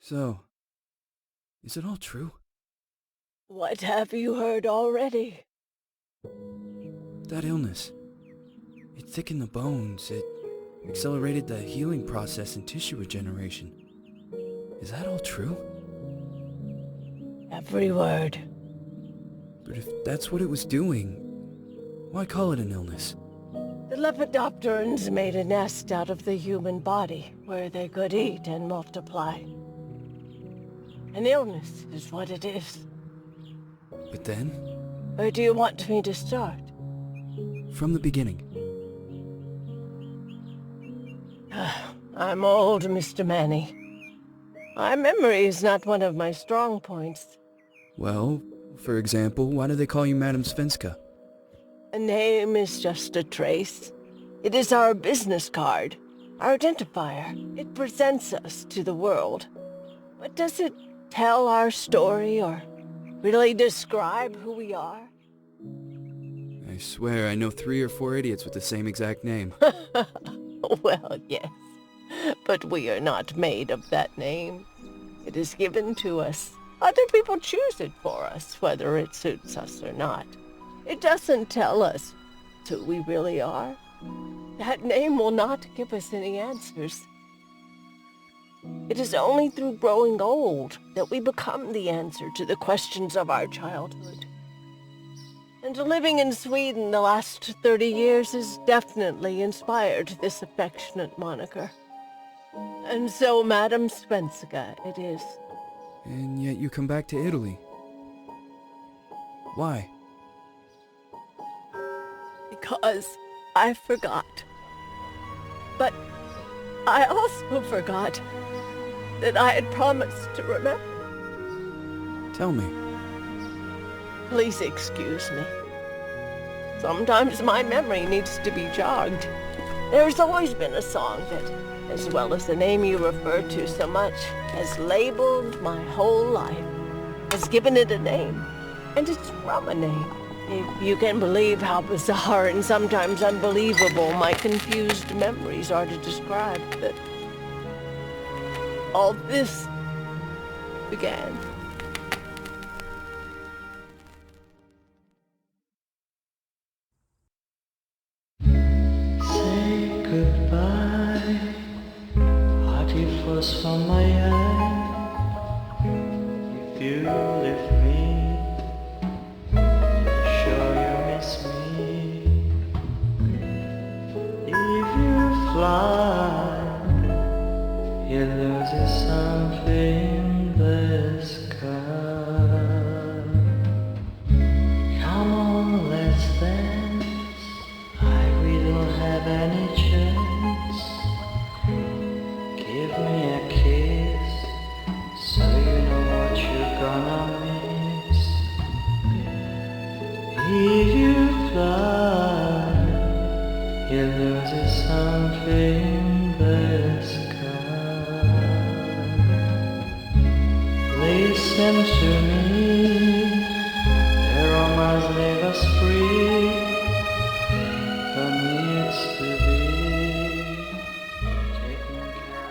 So, is it all true? What have you heard already? That illness. It thickened the bones. It accelerated the healing process and tissue regeneration. Is that all true? Every word. But if that's what it was doing, why call it an illness? The Lepidopterans made a nest out of the human body where they could eat and multiply. An illness is what it is. But then, Where do you want me to start? from the beginning. I'm old, Mr. Manny. My memory is not one of my strong points. Well, for example, why do they call you Madame Svenska? A name is just a trace. It is our business card, our identifier. It presents us to the world. But does it tell our story or really describe who we are? I swear I know 3 or 4 idiots with the same exact name. Well, yes. But we are not made of that name. It is given to us. Other people choose it for us, whether it suits us or not. It doesn't tell us who we really are. That name will not give us any answers. It is only through growing old that we become the answer to the questions of our childhood. And living in Sweden the last 30 years has definitely inspired this affectionate moniker. And so Madame Svenska it is. And yet you come back to Italy. Why? Because I forgot. But I also forgot that I had promised to remember. Tell me. Please excuse me. Sometimes my memory needs to be jogged. There's always been a song that, as well as the name you refer to so much, has labeled my whole life, has given it a name, and it's from a name. If you can believe how bizarre and sometimes unbelievable my confused memories are to describe that all this began. Say goodbye, hearty frost from my eye. If you leave me, sure you miss me. If you fly, you lose something in the sky. Come on, let's dance. We don't have any chance. Give me a kiss, so you know what you're gonna miss. If you fly, you lose something in the sky. Listen to me, the romance leave us free. There needs to be taking care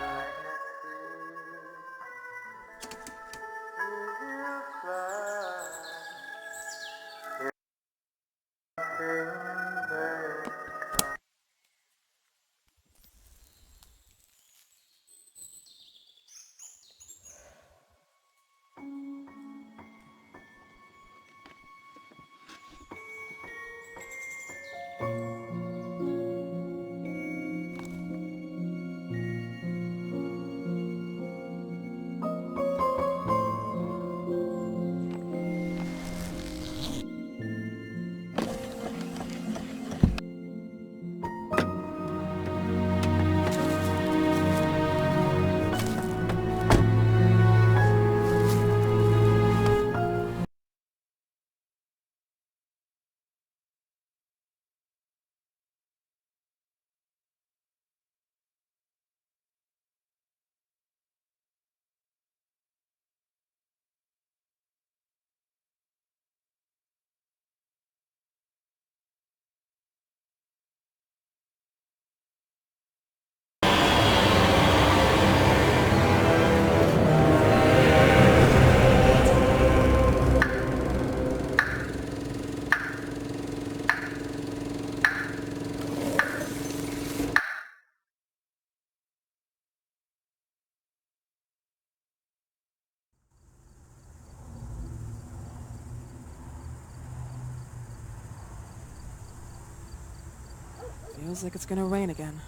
Feels like it's gonna rain again.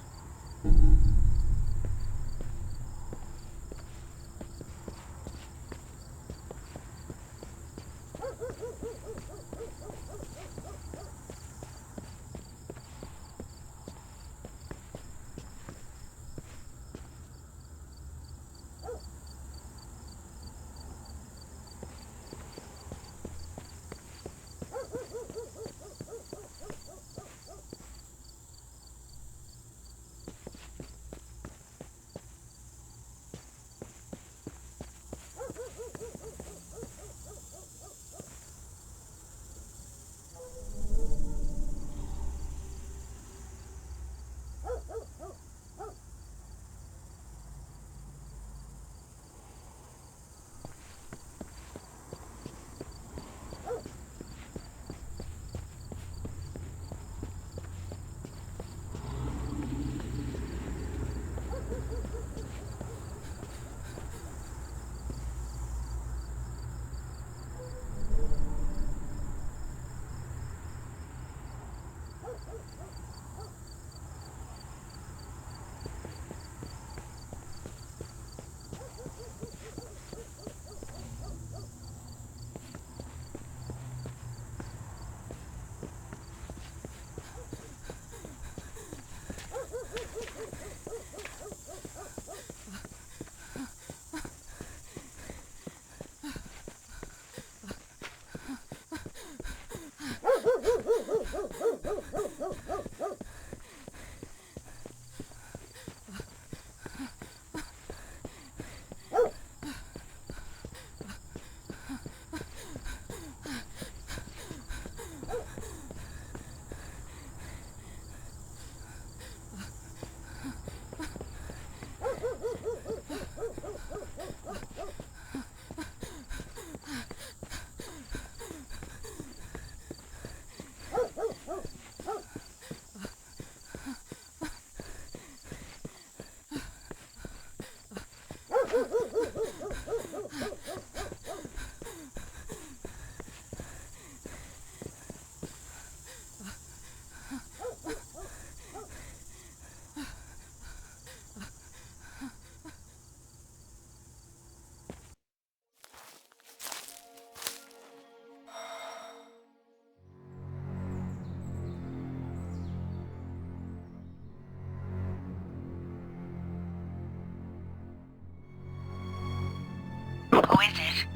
Who is it?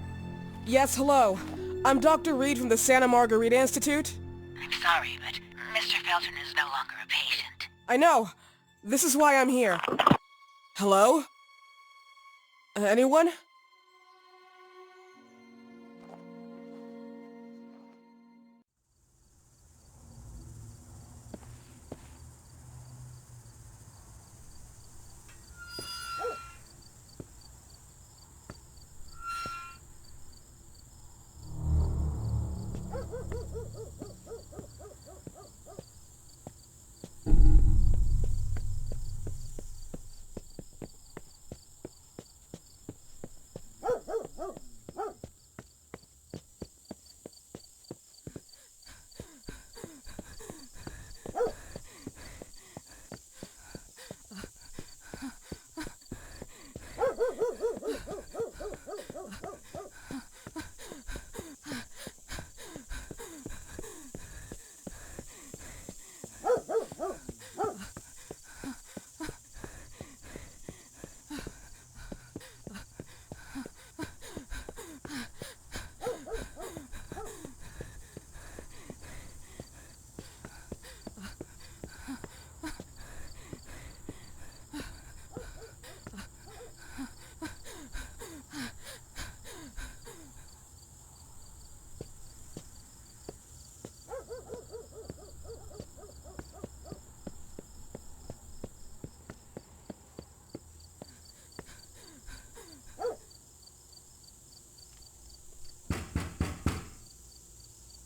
Yes, hello. I'm Dr. Reed from the Santa Margarita Institute. I'm sorry, but Mr. Felton is no longer a patient. I know. This is why I'm here. Hello? Anyone?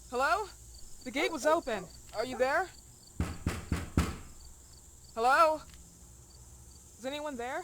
Hello? The gate was open. Are you there? Hello? Is anyone there?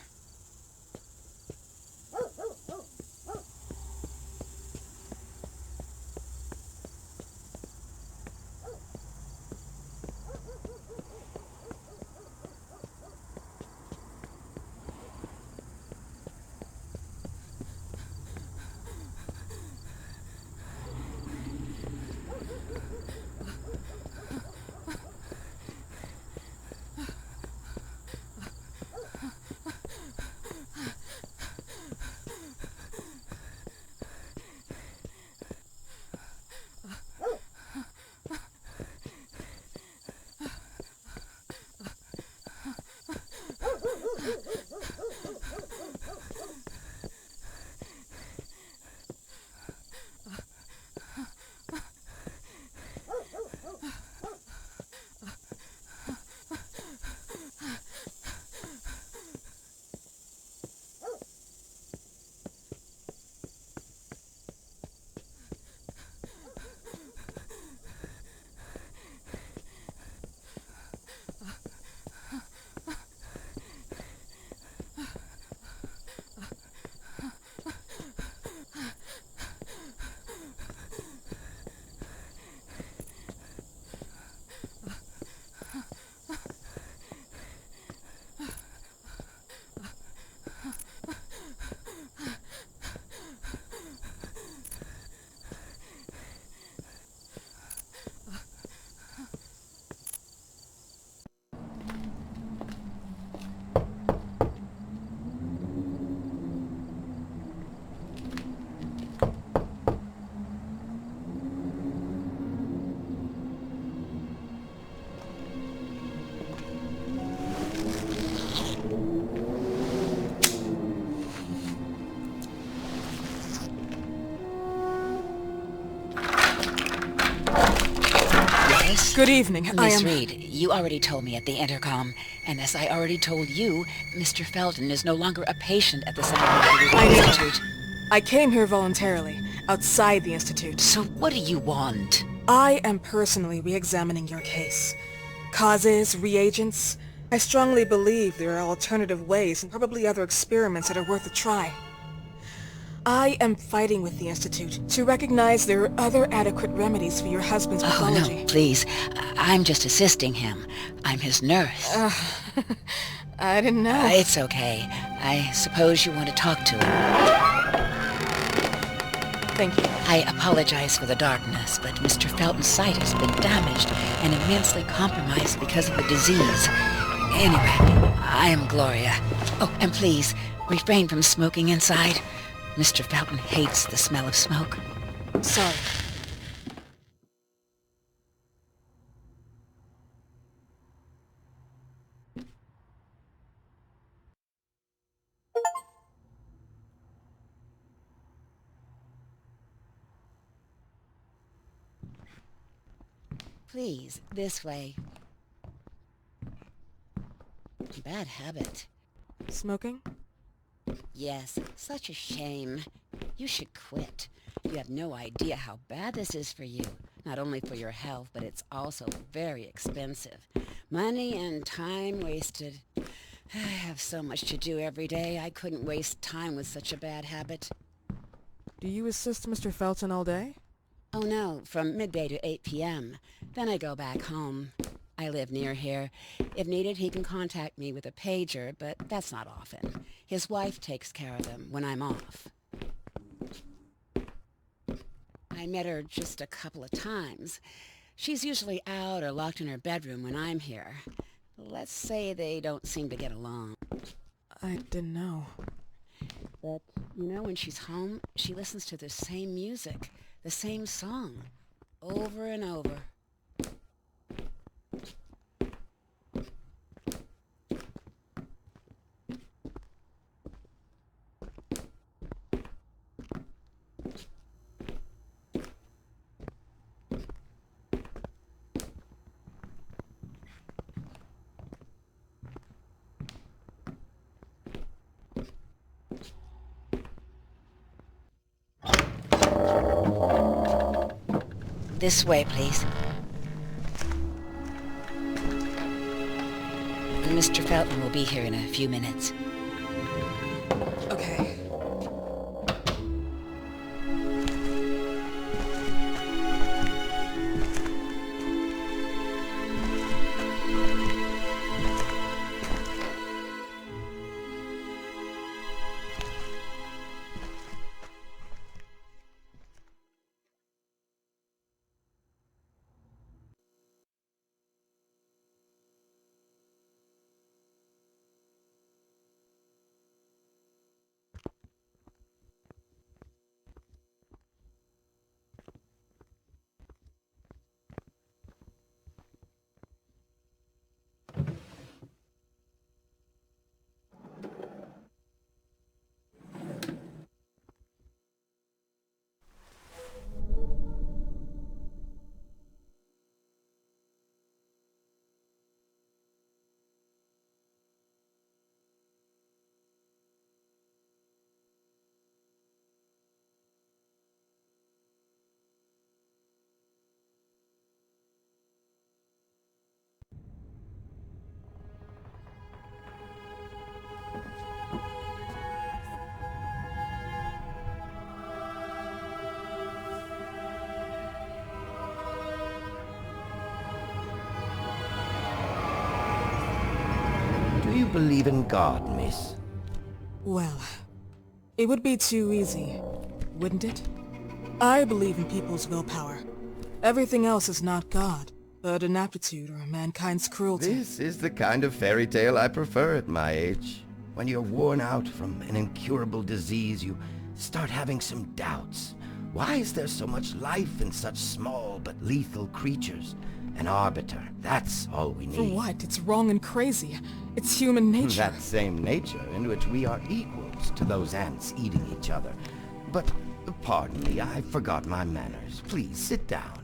Good evening. I Miss am... Reed, you already told me at the intercom, and as I already told you, Mr. Felton is no longer a patient at the Scientific I know. Institute. I came here voluntarily, outside the Institute. So what do you want? I am personally re-examining your case. Causes, reagents. I strongly believe there are alternative ways and probably other experiments that are worth a try. I am fighting with the Institute to recognize there are other adequate remedies for your husband's pathology. Oh, no, please. I'm just assisting him. I'm his nurse. I didn't know. It's okay. I suppose you want to talk to him. Thank you. I apologize for the darkness, but Mr. Felton's sight has been damaged and immensely compromised because of the disease. Anyway, I am Gloria. Oh, and please, refrain from smoking inside. Mr. Felton hates the smell of smoke. Sorry. Please, this way. Bad habit. Smoking? Yes, such a shame. You should quit. You have no idea how bad this is for you. Not only for your health, but it's also very expensive. Money and time wasted. I have so much to do every day. I couldn't waste time with such a bad habit. Do you assist Mr. Felton all day? Oh no, from midday to 8 p.m. Then I go back home. I live near here. If needed, he can contact me with a pager, but that's not often. His wife takes care of him when I'm off. I met her just a couple of times. She's usually out or locked in her bedroom when I'm here. Let's say they don't seem to get along. I didn't know. But, you know, when she's home, she listens to the same music, the same song, over and over. This way, please. Mr. Felton will be here in a few minutes. Okay. Do you believe in God, miss? Well, it would be too easy, wouldn't it? I believe in people's willpower. Everything else is not God, but an aptitude or mankind's cruelty. This is the kind of fairy tale I prefer at my age. When you're worn out from an incurable disease, you start having some doubts. Why is there so much life in such small but lethal creatures? An arbiter, that's all we need. For what? It's wrong and crazy. It's human nature. That same nature in which we are equals to those ants eating each other. But, pardon me, I forgot my manners. Please, sit down.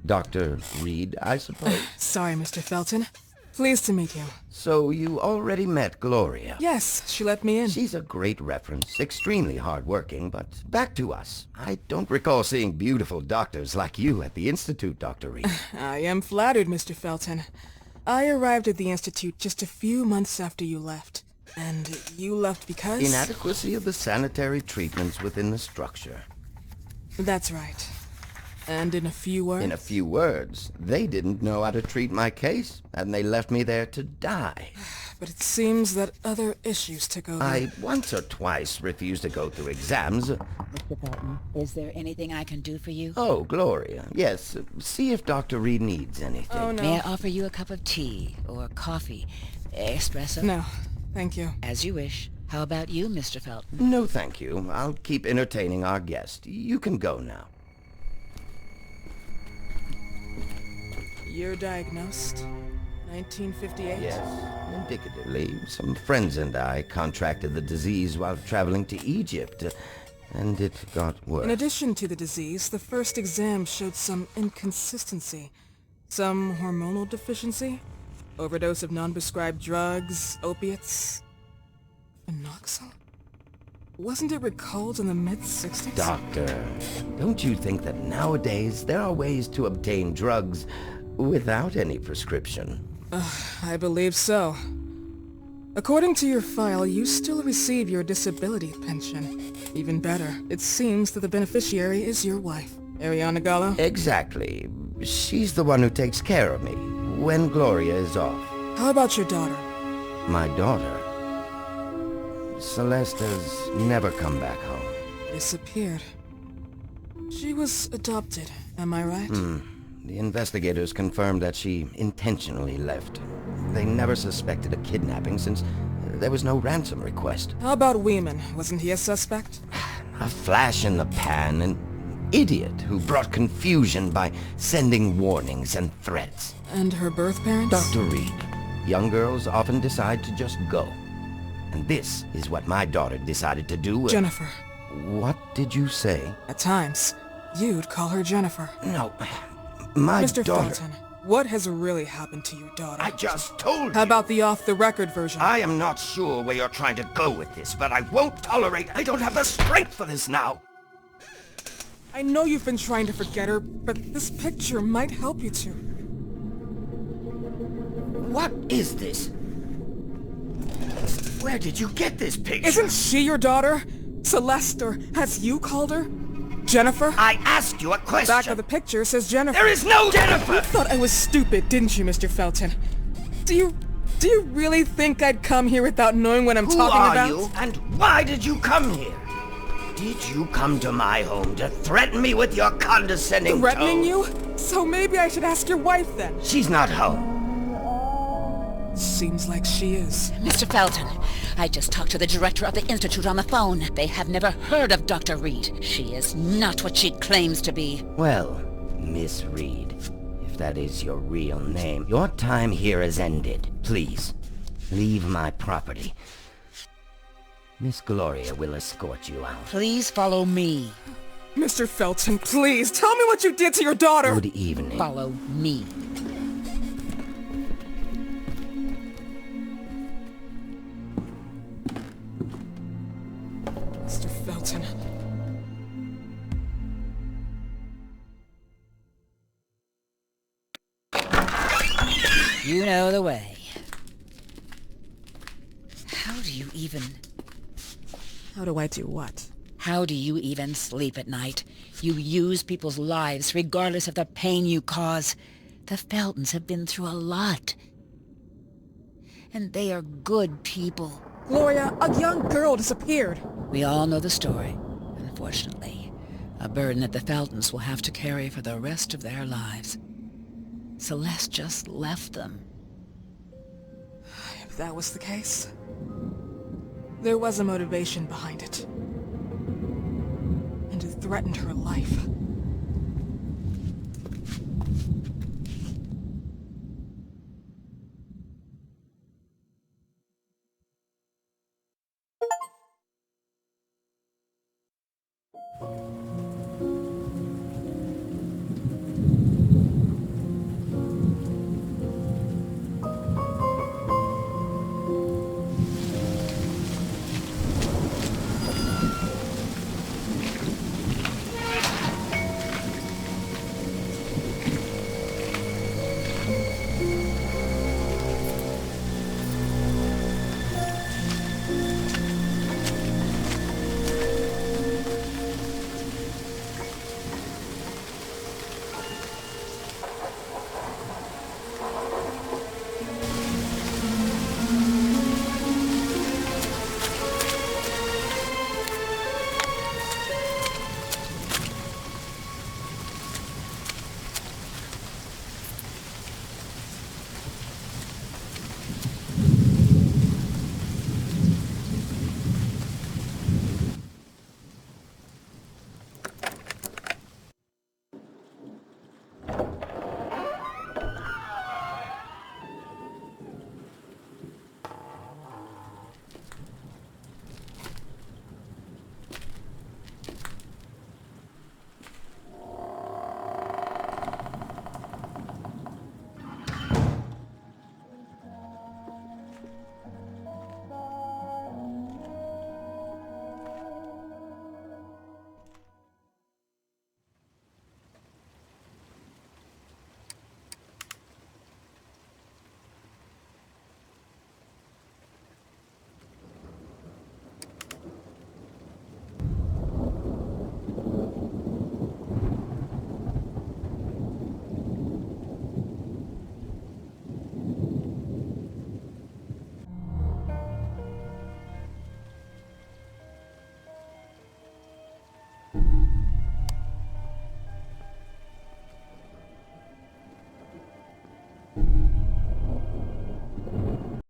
Dr. Reed, I suppose. Sorry, Mr. Felton. Pleased to meet you. So you already met Gloria? Yes, she let me in. She's a great reference, extremely hardworking, but back to us. I don't recall seeing beautiful doctors like you at the Institute, Dr. Reed. I am flattered, Mr. Felton. I arrived at the Institute just a few months after you left. And you left because? Inadequacy of the sanitary treatments within the structure. That's right. And in a few words? In a few words, they didn't know how to treat my case, and they left me there to die. But it seems that other issues took over. I once or twice refused to go through exams. Mr. Felton, is there anything I can do for you? Oh, Gloria. Yes, see if Dr. Reed needs anything. Oh, no. May I offer you a cup of tea or coffee? Espresso? No, thank you. As you wish. How about you, Mr. Felton? No, thank you. I'll keep entertaining our guest. You can go now. You're diagnosed? 1958? Yes, indicatively. Some friends and I contracted the disease while traveling to Egypt, and it got worse. In addition to the disease, the first exam showed some inconsistency. Some hormonal deficiency? Overdose of non-prescribed drugs, opiates? Phenoxyl? Wasn't it recalled in the mid-60s? Doctor, don't you think that nowadays there are ways to obtain drugs without any prescription? I believe so. According to your file, you still receive your disability pension. Even better, it seems that the beneficiary is your wife, Ariana Gallo. Exactly. She's the one who takes care of me when Gloria is off. How about your daughter? My daughter? Celeste has never come back home. Disappeared. She was adopted, am I right? The investigators confirmed that she intentionally left. They never suspected a kidnapping since there was no ransom request. How about Weeman? Wasn't he a suspect? A flash in the pan, an idiot who brought confusion by sending warnings and threats. And her birth parents? Dr. Reed, young girls often decide to just go. And this is what my daughter decided to do. Jennifer. What did you say? At times, you'd call her Jennifer. No, my Mr. daughter... Felton, what has really happened to your daughter? I just told you. How about the off-the-record version? I am not sure where you're trying to go with this, but I won't tolerate... I don't have the strength for this now. I know you've been trying to forget her, but this picture might help you to. What is this? Where did you get this picture? Isn't she your daughter? Celeste, or as you called her? Jennifer? I asked you a question. Back of the picture says Jennifer. There is no Jennifer! You thought I was stupid, didn't you, Mr. Felton? Do you really think I'd come here without knowing what I'm talking about? Who are you, and why did you come here? Did you come to my home to threaten me with your condescending Threatening tone? you? So maybe I should ask your wife then. She's not home. Seems like she is. Mr. Felton, I just talked to the director of the Institute on the phone. They have never heard of Dr. Reed. She is not what she claims to be. Well, Miss Reed, if that is your real name, your time here has ended. Please, leave my property. Miss Gloria will escort you out. Please follow me. Mr. Felton, please, tell me what you did to your daughter! Good evening. Follow me. Mr. Felton. You know the way. How do you even... How do I do what? How do you even sleep at night? You use people's lives regardless of the pain you cause. The Feltons have been through a lot. And they are good people. Gloria, a young girl disappeared. We all know the story, unfortunately. A burden that the Feltons will have to carry for the rest of their lives. Celeste just left them. If that was the case, there was a motivation behind it. And it threatened her life.